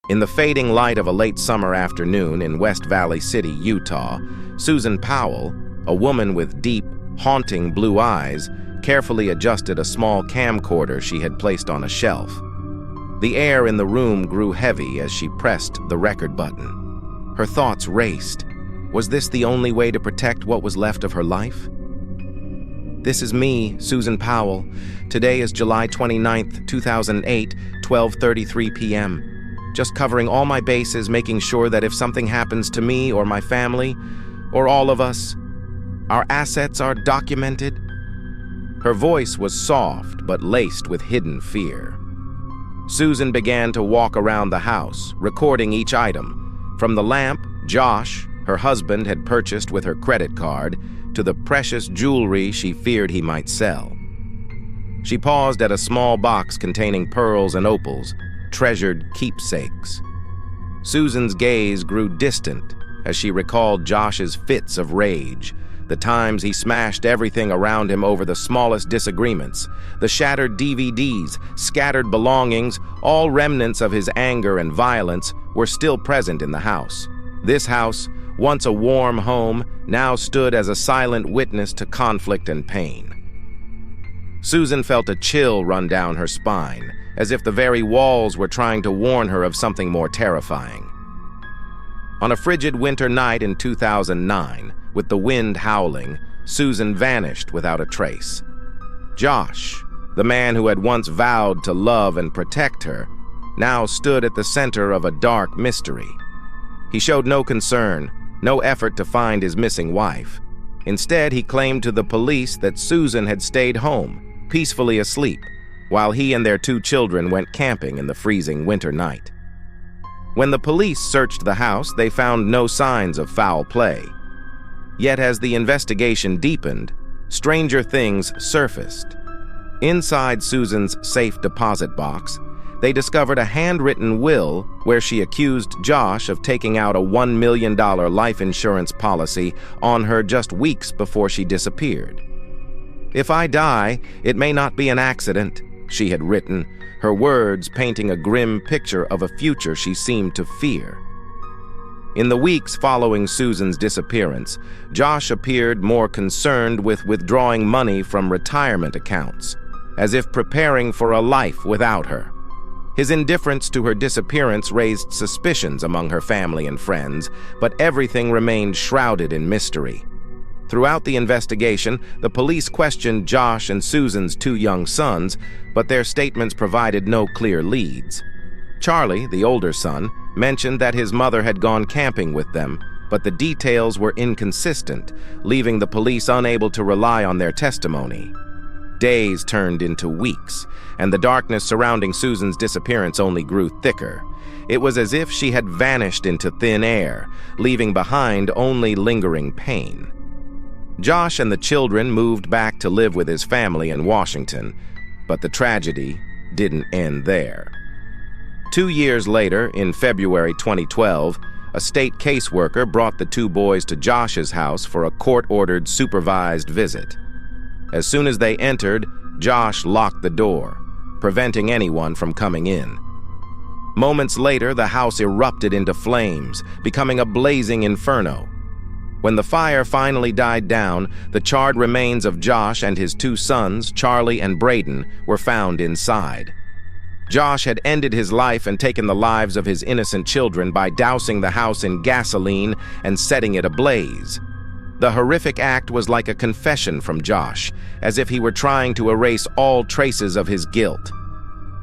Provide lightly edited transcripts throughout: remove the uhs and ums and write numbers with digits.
In the fading light of a late summer afternoon in West Valley City, Utah, Susan Powell, a woman with deep, haunting blue eyes, carefully adjusted a small camcorder she had placed on a shelf. The air in the room grew heavy as she pressed the record button. Her thoughts raced. Was this the only way to protect what was left of her life? This is me, Susan Powell. Today is July 29th, 2008, 12:33 p.m. Just covering all my bases, making sure that if something happens to me or my family, or all of us, our assets are documented. Her voice was soft but laced with hidden fear. Susan began to walk around the house, recording each item, from the lamp Josh, her husband, had purchased with her credit card, to the precious jewelry she feared he might sell. She paused at a small box containing pearls and opals, treasured keepsakes. Susan's gaze grew distant as she recalled Josh's fits of rage, the times he smashed everything around him over the smallest disagreements, the shattered DVDs, scattered belongings, all remnants of his anger and violence were still present in the house. This house, once a warm home, now stood as a silent witness to conflict and pain. Susan felt a chill run down her spine, as if the very walls were trying to warn her of something more terrifying. On a frigid winter night in 2009, with the wind howling, Susan vanished without a trace. Josh, the man who had once vowed to love and protect her, now stood at the center of a dark mystery. He showed no concern, no effort to find his missing wife. Instead, he claimed to the police that Susan had stayed home, peacefully asleep, while he and their 2 children went camping in the freezing winter night. When the police searched the house, they found no signs of foul play. Yet as the investigation deepened, stranger things surfaced. Inside Susan's safe deposit box, they discovered a handwritten will where she accused Josh of taking out a $1 million life insurance policy on her just weeks before she disappeared. "If I die, it may not be an accident," she had written, her words painting a grim picture of a future she seemed to fear. In the weeks following Susan's disappearance, Josh appeared more concerned with withdrawing money from retirement accounts, as if preparing for a life without her. His indifference to her disappearance raised suspicions among her family and friends, but everything remained shrouded in mystery. Throughout the investigation, the police questioned Josh and Susan's 2 young sons, but their statements provided no clear leads. Charlie, the older son, mentioned that his mother had gone camping with them, but the details were inconsistent, leaving the police unable to rely on their testimony. Days turned into weeks, and the darkness surrounding Susan's disappearance only grew thicker. It was as if she had vanished into thin air, leaving behind only lingering pain. Josh and the children moved back to live with his family in Washington, but the tragedy didn't end there. 2 years later, in February 2012, a state caseworker brought the 2 boys to Josh's house for a court-ordered supervised visit. As soon as they entered, Josh locked the door, preventing anyone from coming in. Moments later, the house erupted into flames, becoming a blazing inferno. When the fire finally died down, the charred remains of Josh and his 2 sons, Charlie and Braden, were found inside. Josh had ended his life and taken the lives of his innocent children by dousing the house in gasoline and setting it ablaze. The horrific act was like a confession from Josh, as if he were trying to erase all traces of his guilt.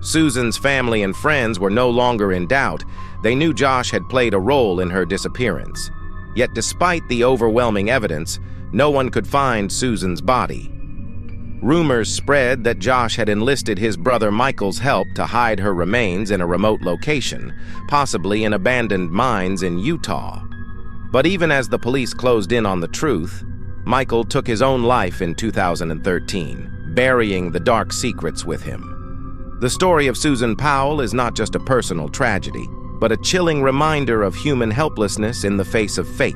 Susan's family and friends were no longer in doubt. They knew Josh had played a role in her disappearance. Yet despite the overwhelming evidence, no one could find Susan's body. Rumors spread that Josh had enlisted his brother Michael's help to hide her remains in a remote location, possibly in abandoned mines in Utah. But even as the police closed in on the truth, Michael took his own life in 2013, burying the dark secrets with him. The story of Susan Powell is not just a personal tragedy, but a chilling reminder of human helplessness in the face of fate.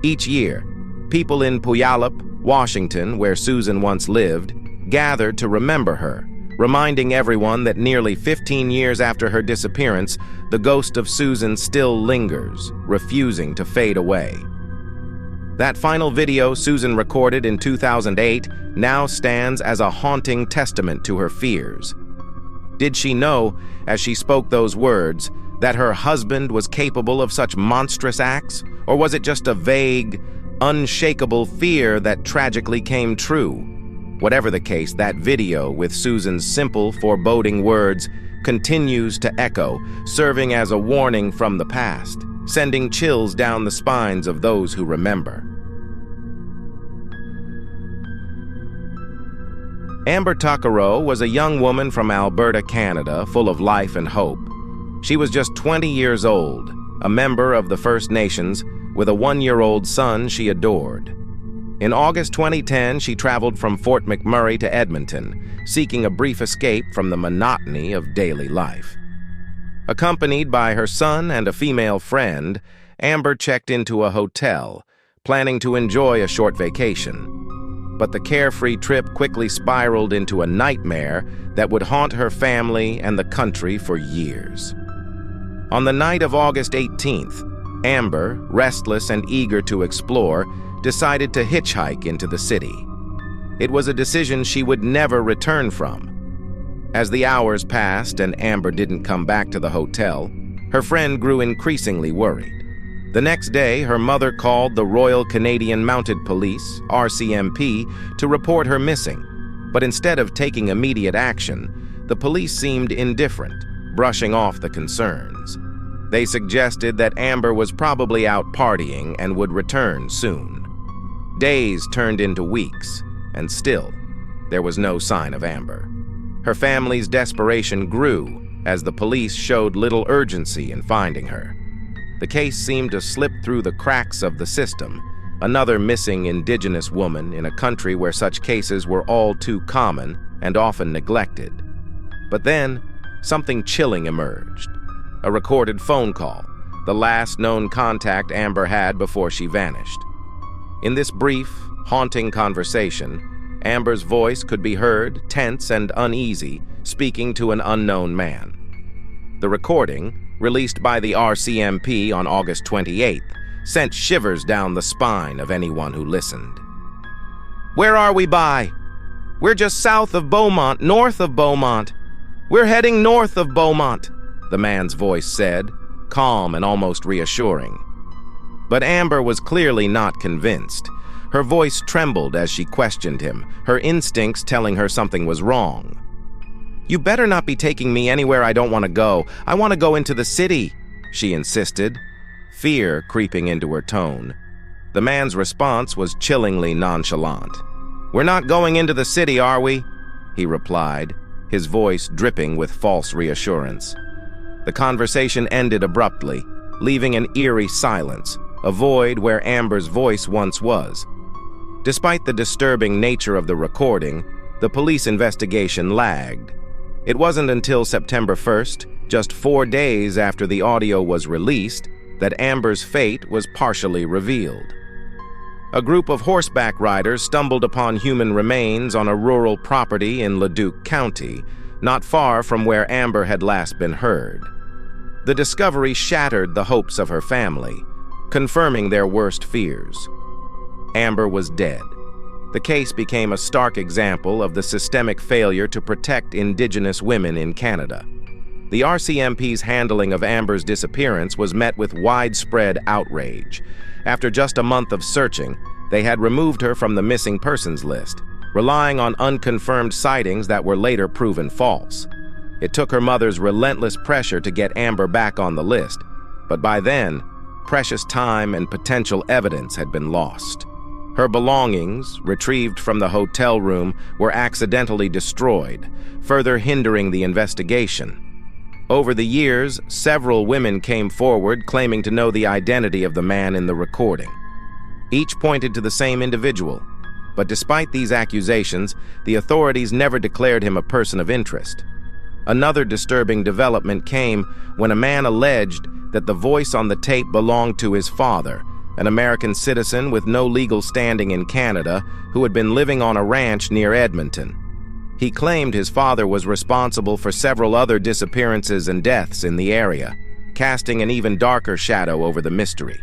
Each year, people in Puyallup, Washington, where Susan once lived, gathered to remember her, reminding everyone that nearly 15 years after her disappearance, the ghost of Susan still lingers, refusing to fade away. That final video Susan recorded in 2008 now stands as a haunting testament to her fears. Did she know, as she spoke those words, that her husband was capable of such monstrous acts? Or was it just a vague, unshakable fear that tragically came true? Whatever the case, that video with Susan's simple, foreboding words continues to echo, serving as a warning from the past, sending chills down the spines of those who remember. Amber Tuccaro was a young woman from Alberta, Canada, full of life and hope. She was just 20 years old, a member of the First Nations, with a 1-year-old son she adored. In August 2010, she traveled from Fort McMurray to Edmonton, seeking a brief escape from the monotony of daily life. Accompanied by her son and a female friend, Amber checked into a hotel, planning to enjoy a short vacation. But the carefree trip quickly spiraled into a nightmare that would haunt her family and the country for years. On the night of August 18th, Amber, restless and eager to explore, decided to hitchhike into the city. It was a decision she would never return from. As the hours passed and Amber didn't come back to the hotel, her friend grew increasingly worried. The next day, her mother called the Royal Canadian Mounted Police, RCMP, to report her missing. But instead of taking immediate action, the police seemed indifferent, brushing off the concerns. They suggested that Amber was probably out partying and would return soon. Days turned into weeks, and still, there was no sign of Amber. Her family's desperation grew as the police showed little urgency in finding her. The case seemed to slip through the cracks of the system, another missing Indigenous woman in a country where such cases were all too common and often neglected. But then, something chilling emerged. A recorded phone call, the last known contact Amber had before she vanished. In this brief, haunting conversation, Amber's voice could be heard, tense and uneasy, speaking to an unknown man. The recording, released by the RCMP on August 28th, sent shivers down the spine of anyone who listened. "Where are we by? We're just south of Beaumont, north of Beaumont. We're heading north of Beaumont," the man's voice said, calm and almost reassuring. But Amber was clearly not convinced. Her voice trembled as she questioned him, her instincts telling her something was wrong. "You better not be taking me anywhere I don't want to go. I want to go into the city," she insisted, fear creeping into her tone. The man's response was chillingly nonchalant. "We're not going into the city, are we?" he replied, his voice dripping with false reassurance. The conversation ended abruptly, leaving an eerie silence, a void where Amber's voice once was. Despite the disturbing nature of the recording, the police investigation lagged. It wasn't until September 1st, just 4 days after the audio was released, that Amber's fate was partially revealed. A group of horseback riders stumbled upon human remains on a rural property in Leduc County, not far from where Amber had last been heard. The discovery shattered the hopes of her family, confirming their worst fears. Amber was dead. The case became a stark example of the systemic failure to protect Indigenous women in Canada. The RCMP's handling of Amber's disappearance was met with widespread outrage. After just a month of searching, they had removed her from the missing persons list, relying on unconfirmed sightings that were later proven false. It took her mother's relentless pressure to get Amber back on the list, but by then, precious time and potential evidence had been lost. Her belongings, retrieved from the hotel room, were accidentally destroyed, further hindering the investigation. Over the years, several women came forward claiming to know the identity of the man in the recording. Each pointed to the same individual, but despite these accusations, the authorities never declared him a person of interest. Another disturbing development came when a man alleged that the voice on the tape belonged to his father, an American citizen with no legal standing in Canada who had been living on a ranch near Edmonton. He claimed his father was responsible for several other disappearances and deaths in the area, casting an even darker shadow over the mystery.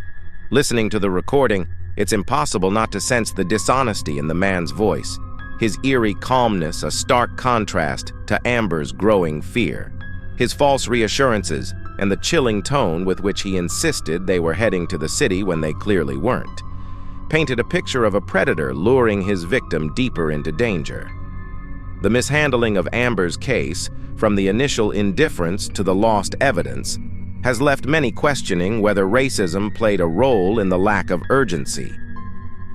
Listening to the recording, it's impossible not to sense the dishonesty in the man's voice, his eerie calmness a stark contrast to Amber's growing fear. His false reassurances and the chilling tone with which he insisted they were heading to the city when they clearly weren't, painted a picture of a predator luring his victim deeper into danger. The mishandling of Amber's case, from the initial indifference to the lost evidence, has left many questioning whether racism played a role in the lack of urgency.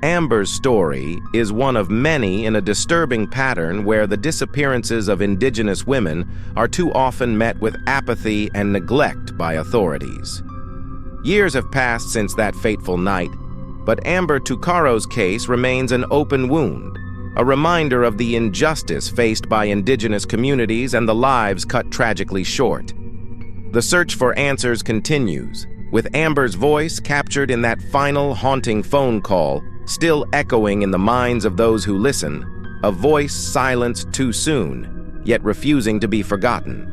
Amber's story is one of many in a disturbing pattern where the disappearances of Indigenous women are too often met with apathy and neglect by authorities. Years have passed since that fateful night, but Amber Tuccaro's case remains an open wound, a reminder of the injustice faced by Indigenous communities and the lives cut tragically short. The search for answers continues, with Amber's voice captured in that final haunting phone call still echoing in the minds of those who listen, a voice silenced too soon, yet refusing to be forgotten.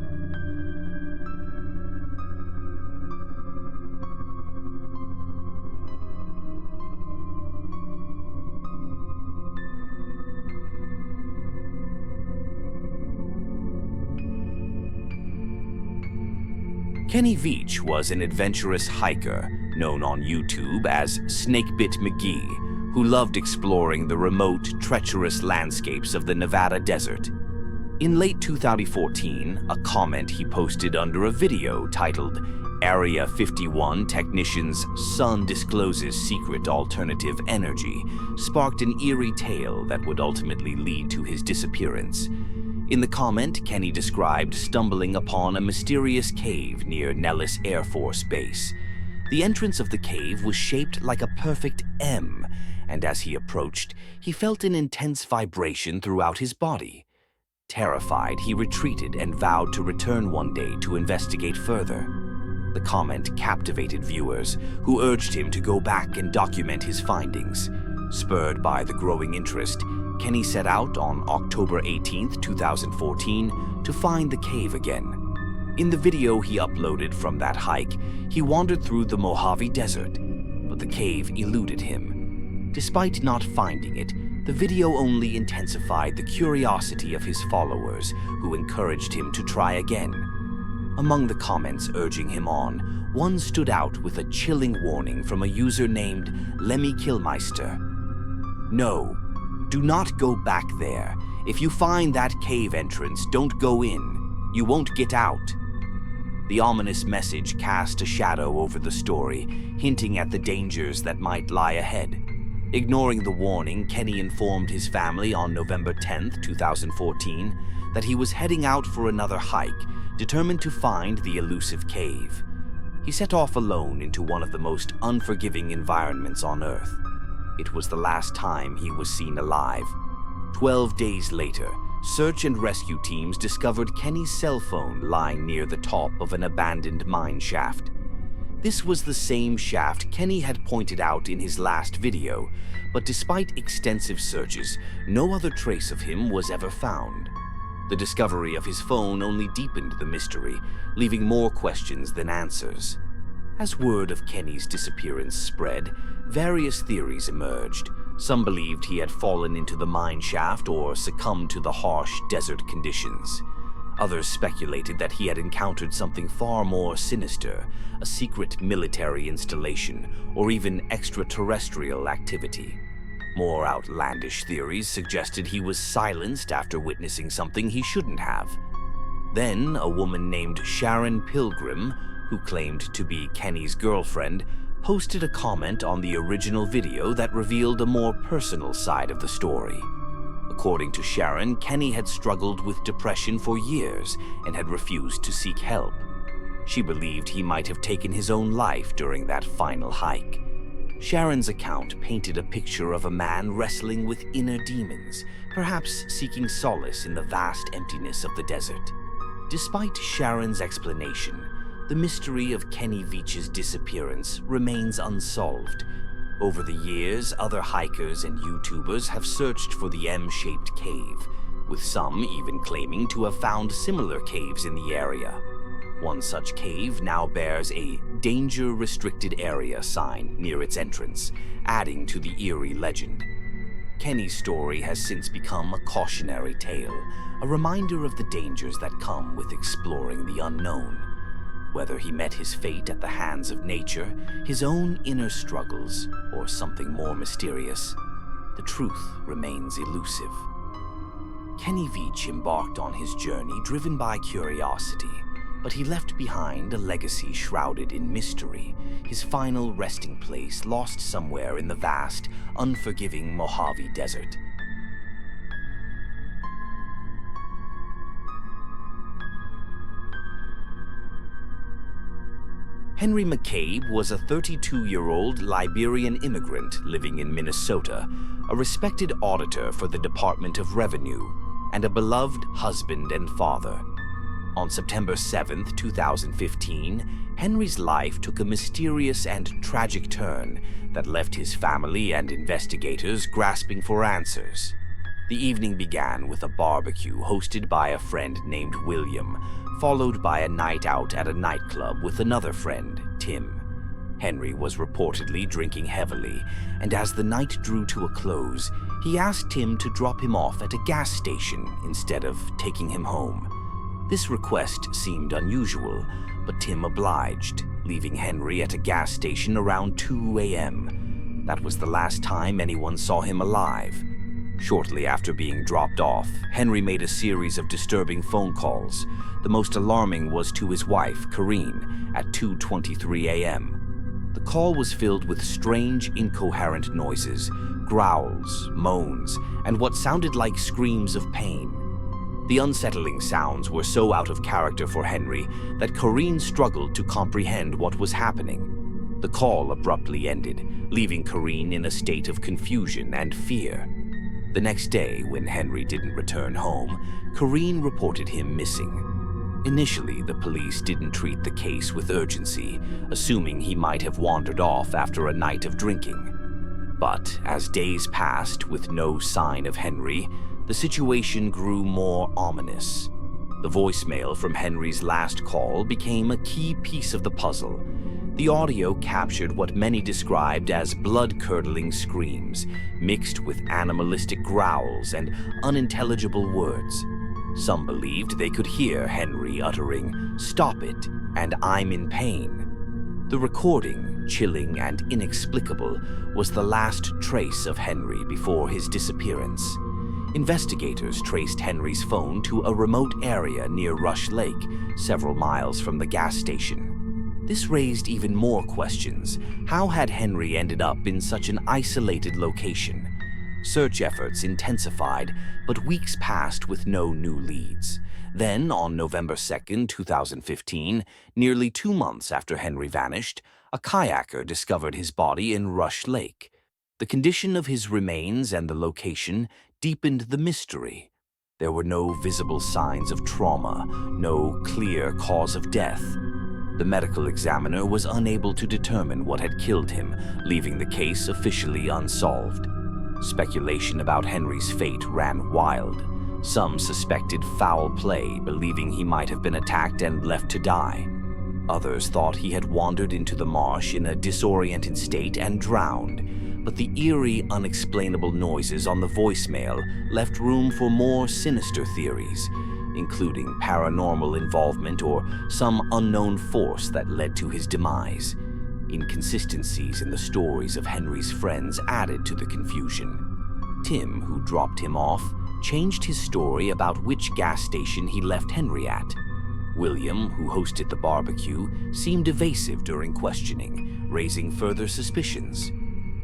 Kenny Veach was an adventurous hiker known on YouTube as Snakebit McGee, who loved exploring the remote, treacherous landscapes of the Nevada desert. In late 2014, a comment he posted under a video titled Area 51 Technician's Son Discloses Secret Alternative Energy sparked an eerie tale that would ultimately lead to his disappearance. In the comment, Kenny described stumbling upon a mysterious cave near Nellis Air Force Base. The entrance of the cave was shaped like a perfect M, and as he approached, he felt an intense vibration throughout his body. Terrified, he retreated and vowed to return one day to investigate further. The comment captivated viewers, who urged him to go back and document his findings. Spurred by the growing interest, Kenny set out on October 18, 2014, to find the cave again. In the video he uploaded from that hike, he wandered through the Mojave Desert, but the cave eluded him. Despite not finding it, the video only intensified the curiosity of his followers, who encouraged him to try again. Among the comments urging him on, one stood out with a chilling warning from a user named Lemmy Killmeister. No, do not go back there. If you find that cave entrance, don't go in. You won't get out. The ominous message cast a shadow over the story, hinting at the dangers that might lie ahead. Ignoring the warning, Kenny informed his family on November 10, 2014, that he was heading out for another hike, determined to find the elusive cave. He set off alone into one of the most unforgiving environments on Earth. It was the last time he was seen alive. 12 days later, search and rescue teams discovered Kenny's cell phone lying near the top of an abandoned mine shaft. This was the same shaft Kenny had pointed out in his last video, but despite extensive searches, no other trace of him was ever found. The discovery of his phone only deepened the mystery, leaving more questions than answers. As word of Kenny's disappearance spread, various theories emerged. Some believed he had fallen into the mine shaft or succumbed to the harsh desert conditions. Others speculated that he had encountered something far more sinister, a secret military installation, or even extraterrestrial activity. More outlandish theories suggested he was silenced after witnessing something he shouldn't have. Then, a woman named Sharon Pilgrim, who claimed to be Kenny's girlfriend, posted a comment on the original video that revealed a more personal side of the story. According to Sharon, Kenny had struggled with depression for years and had refused to seek help. She believed he might have taken his own life during that final hike. Sharon's account painted a picture of a man wrestling with inner demons, perhaps seeking solace in the vast emptiness of the desert. Despite Sharon's explanation, the mystery of Kenny Veach's disappearance remains unsolved. Over the years, other hikers and YouTubers have searched for the M-shaped cave, with some even claiming to have found similar caves in the area. One such cave now bears a Danger Restricted Area sign near its entrance, adding to the eerie legend. Kenny's story has since become a cautionary tale, a reminder of the dangers that come with exploring the unknown. Whether he met his fate at the hands of nature, his own inner struggles, or something more mysterious, the truth remains elusive. Kenny Veach embarked on his journey driven by curiosity, but he left behind a legacy shrouded in mystery, his final resting place lost somewhere in the vast, unforgiving Mojave Desert. Henry McCabe was a 32-year-old Liberian immigrant living in Minnesota, a respected auditor for the Department of Revenue, and a beloved husband and father. On September 7, 2015, Henry's life took a mysterious and tragic turn that left his family and investigators grasping for answers. The evening began with a barbecue hosted by a friend named William, followed by a night out at a nightclub with another friend, Tim. Henry was reportedly drinking heavily, and as the night drew to a close, he asked Tim to drop him off at a gas station instead of taking him home. This request seemed unusual, but Tim obliged, leaving Henry at a gas station around 2 a.m. That was the last time anyone saw him alive. Shortly after being dropped off, Henry made a series of disturbing phone calls. The most alarming was to his wife, Corrine, at 2:23 a.m. The call was filled with strange, incoherent noises, growls, moans, and what sounded like screams of pain. The unsettling sounds were so out of character for Henry that Corrine struggled to comprehend what was happening. The call abruptly ended, leaving Corrine in a state of confusion and fear. The next day, when Henry didn't return home, Corrine reported him missing. Initially, the police didn't treat the case with urgency, assuming he might have wandered off after a night of drinking. But as days passed with no sign of Henry, the situation grew more ominous. The voicemail from Henry's last call became a key piece of the puzzle. The audio captured what many described as blood-curdling screams, mixed with animalistic growls and unintelligible words. Some believed they could hear Henry uttering, "Stop it," and "I'm in pain." The recording, chilling and inexplicable, was the last trace of Henry before his disappearance. Investigators traced Henry's phone to a remote area near Rush Lake, several miles from the gas station. This raised even more questions. How had Henry ended up in such an isolated location? Search efforts intensified, but weeks passed with no new leads. Then, on November 2, 2015, nearly 2 months after Henry vanished, a kayaker discovered his body in Rush Lake. The condition of his remains and the location deepened the mystery. There were no visible signs of trauma, no clear cause of death. The medical examiner was unable to determine what had killed him, leaving the case officially unsolved. Speculation about Henry's fate ran wild. Some suspected foul play, believing he might have been attacked and left to die. Others thought he had wandered into the marsh in a disoriented state and drowned, but the eerie, unexplainable noises on the voicemail left room for more sinister theories, including paranormal involvement or some unknown force that led to his demise. Inconsistencies in the stories of Henry's friends added to the confusion. Tim, who dropped him off, changed his story about which gas station he left Henry at. William, who hosted the barbecue, seemed evasive during questioning, raising further suspicions.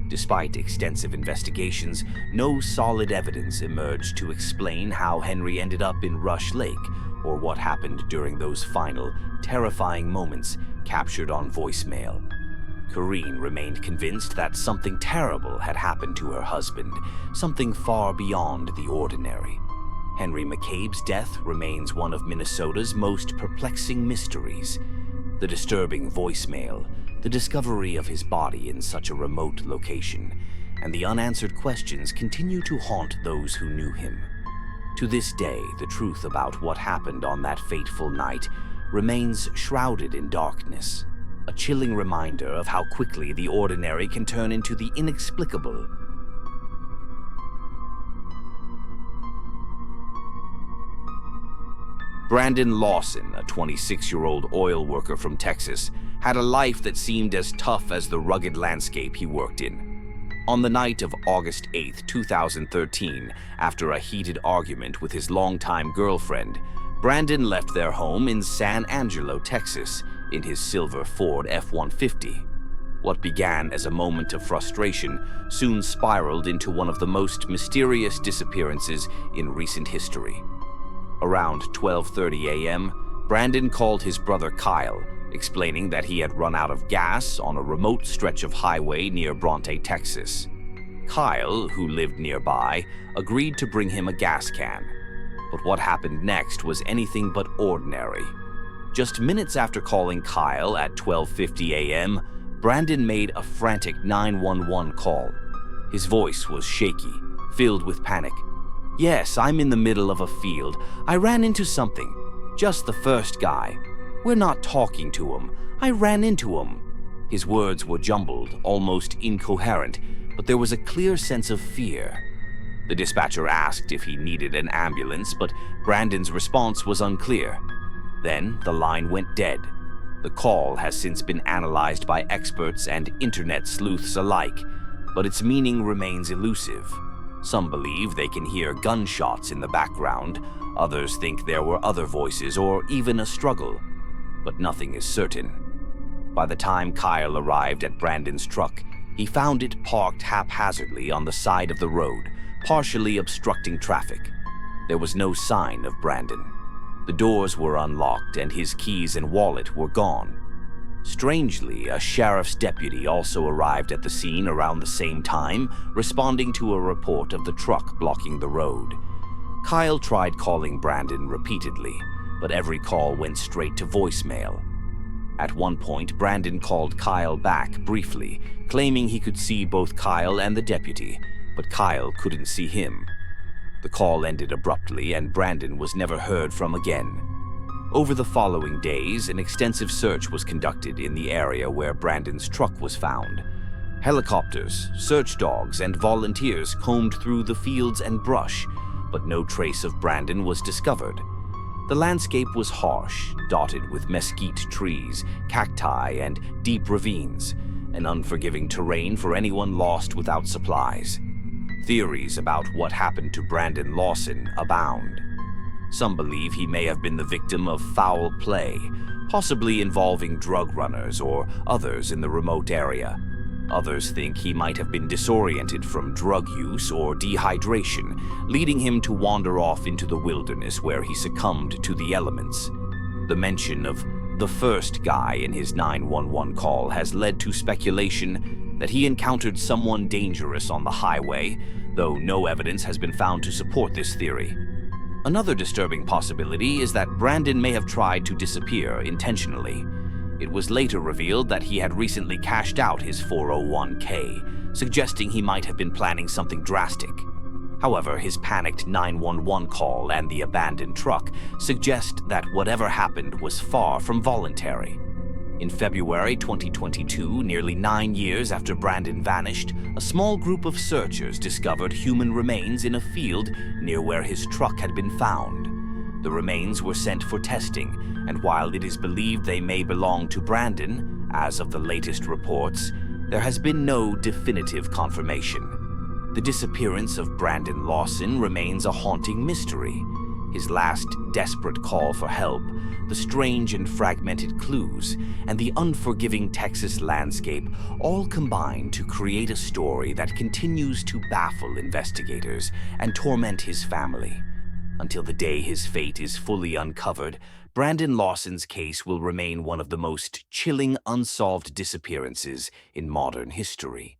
Despite extensive investigations, no solid evidence emerged to explain how Henry ended up in Rush Lake or what happened during those final, terrifying moments captured on voicemail. Corrine remained convinced that something terrible had happened to her husband, something far beyond the ordinary. Henry McCabe's death remains one of Minnesota's most perplexing mysteries. The disturbing voicemail, the discovery of his body in such a remote location, and the unanswered questions continue to haunt those who knew him. To this day, the truth about what happened on that fateful night remains shrouded in darkness, a chilling reminder of how quickly the ordinary can turn into the inexplicable. Brandon Lawson, a 26-year-old oil worker from Texas, had a life that seemed as tough as the rugged landscape he worked in. On the night of August 8, 2013, after a heated argument with his longtime girlfriend, Brandon left their home in San Angelo, Texas, in his silver Ford F-150. What began as a moment of frustration soon spiraled into one of the most mysterious disappearances in recent history. Around 12:30 a.m., Brandon called his brother Kyle, explaining that he had run out of gas on a remote stretch of highway near Bronte, Texas. Kyle, who lived nearby, agreed to bring him a gas can. But what happened next was anything but ordinary. Just minutes after calling Kyle at 12:50 a.m., Brandon made a frantic 911 call. His voice was shaky, filled with panic. "Yes, I'm in the middle of a field. I ran into something. Just the first guy. We're not talking to him. I ran into him." His words were jumbled, almost incoherent, but there was a clear sense of fear. The dispatcher asked if he needed an ambulance, but Brandon's response was unclear. Then the line went dead. The call has since been analyzed by experts and internet sleuths alike, but its meaning remains elusive. Some believe they can hear gunshots in the background, others think there were other voices or even a struggle, but nothing is certain. By the time Kyle arrived at Brandon's truck, he found it parked haphazardly on the side of the road, partially obstructing traffic. There was no sign of Brandon. The doors were unlocked and his keys and wallet were gone. Strangely, a sheriff's deputy also arrived at the scene around the same time, responding to a report of the truck blocking the road. Kyle tried calling Brandon repeatedly, but every call went straight to voicemail. At one point, Brandon called Kyle back briefly, claiming he could see both Kyle and the deputy, but Kyle couldn't see him. The call ended abruptly and Brandon was never heard from again. Over the following days, an extensive search was conducted in the area where Brandon's truck was found. Helicopters, search dogs, and volunteers combed through the fields and brush, but no trace of Brandon was discovered. The landscape was harsh, dotted with mesquite trees, cacti, and deep ravines, an unforgiving terrain for anyone lost without supplies. Theories about what happened to Brandon Lawson abound. Some believe he may have been the victim of foul play, possibly involving drug runners or others in the remote area. Others think he might have been disoriented from drug use or dehydration, leading him to wander off into the wilderness where he succumbed to the elements. The mention of the first guy in his 911 call has led to speculation that he encountered someone dangerous on the highway, though no evidence has been found to support this theory. Another disturbing possibility is that Brandon may have tried to disappear intentionally. It was later revealed that he had recently cashed out his 401k, suggesting he might have been planning something drastic. However, his panicked 911 call and the abandoned truck suggest that whatever happened was far from voluntary. In February 2022, nearly 9 years after Brandon vanished, a small group of searchers discovered human remains in a field near where his truck had been found. The remains were sent for testing, and while it is believed they may belong to Brandon, as of the latest reports, there has been no definitive confirmation. The disappearance of Brandon Lawson remains a haunting mystery. His last desperate call for help, the strange and fragmented clues, and the unforgiving Texas landscape all combine to create a story that continues to baffle investigators and torment his family. Until the day his fate is fully uncovered, Brandon Lawson's case will remain one of the most chilling unsolved disappearances in modern history.